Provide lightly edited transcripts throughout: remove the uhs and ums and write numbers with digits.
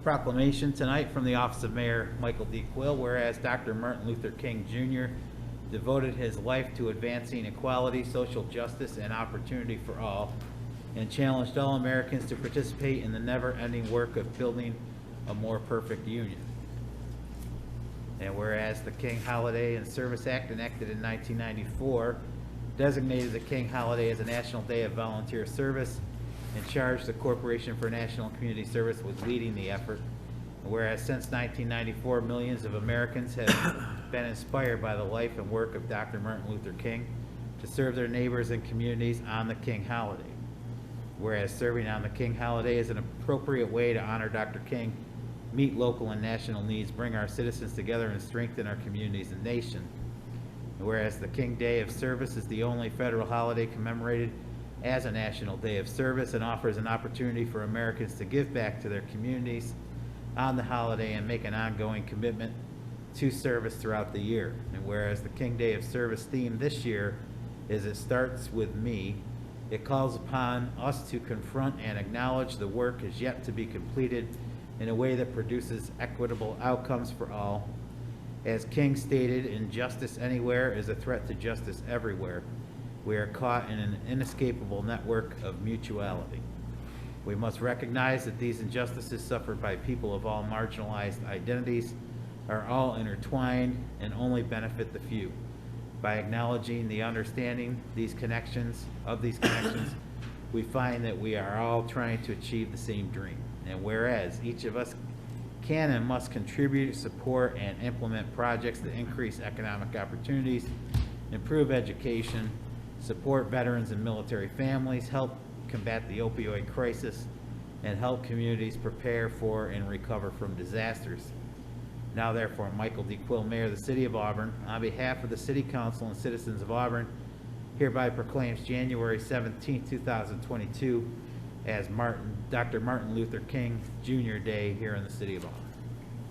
Proclamation tonight from the office of Mayor Michael D. Quill, whereas Dr. Martin Luther King Jr. devoted his life to advancing equality, social justice, and opportunity for all, and challenged all Americans to participate in the never-ending work of building a more perfect union. And whereas the King Holiday and Service Act, enacted in 1994, designated the King Holiday as a national day of volunteer service and charged the Corporation for National Community Service with leading the effort. And whereas since 1994, millions of Americans have been inspired by the life and work of Dr. Martin Luther King to serve their neighbors and communities on the King Holiday. Whereas serving on the King Holiday is an appropriate way to honor Dr. King, meet local and national needs, bring our citizens together, and strengthen our communities and nation. And whereas the King Day of Service is the only federal holiday commemorated as a national day of service and offers an opportunity for Americans to give back to their communities on the holiday and make an ongoing commitment to service throughout the year. And whereas the King Day of Service theme this year is "It Starts With Me," it calls upon us to confront and acknowledge the work is yet to be completed in a way that produces equitable outcomes for all. As King stated, "Injustice anywhere is a threat to justice everywhere. We are caught in an inescapable network of mutuality. We must recognize that these injustices suffered by people of all marginalized identities are all intertwined and only benefit the few. By acknowledging the understanding these connections, we find that we are all trying to achieve the same dream. And whereas each of us can and must contribute, support, and implement projects that increase economic opportunities, improve education, support veterans and military families, help combat the opioid crisis, and help communities prepare for and recover from disasters. Now therefore, Michael D. Quill, Mayor of the City of Auburn, on behalf of the City Council and citizens of Auburn, hereby proclaims January 17, 2022 as Dr. Martin Luther King Jr. Day here in the City of Auburn.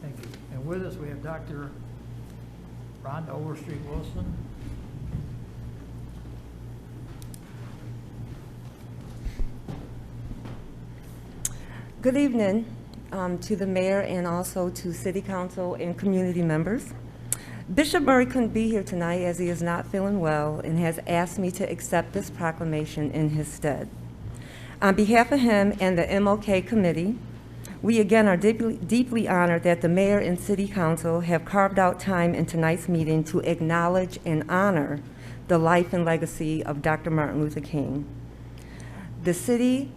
Thank you. And with us we have Dr. Rhonda Overstreet Wilson. Good evening to the mayor and also to city council and community members. Bishop Murray couldn't be here tonight as he is not feeling well and has asked me to accept this proclamation in his stead. On behalf of him and the MLK committee, we again are deeply honored that the mayor and city council have carved out time in tonight's meeting to acknowledge and honor the life and legacy of Dr. Martin Luther King. The city,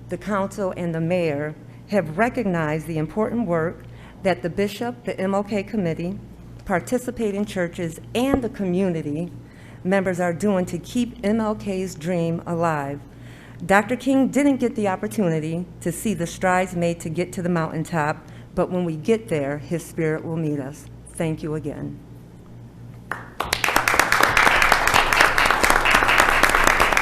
the council, and the mayor have recognized the important work that the bishop, the MLK committee, participating churches, and the community members are doing to keep MLK's dream alive. Dr. King didn't get the opportunity to see the strides made to get to the mountaintop, but when we get there, his spirit will meet us. Thank you again.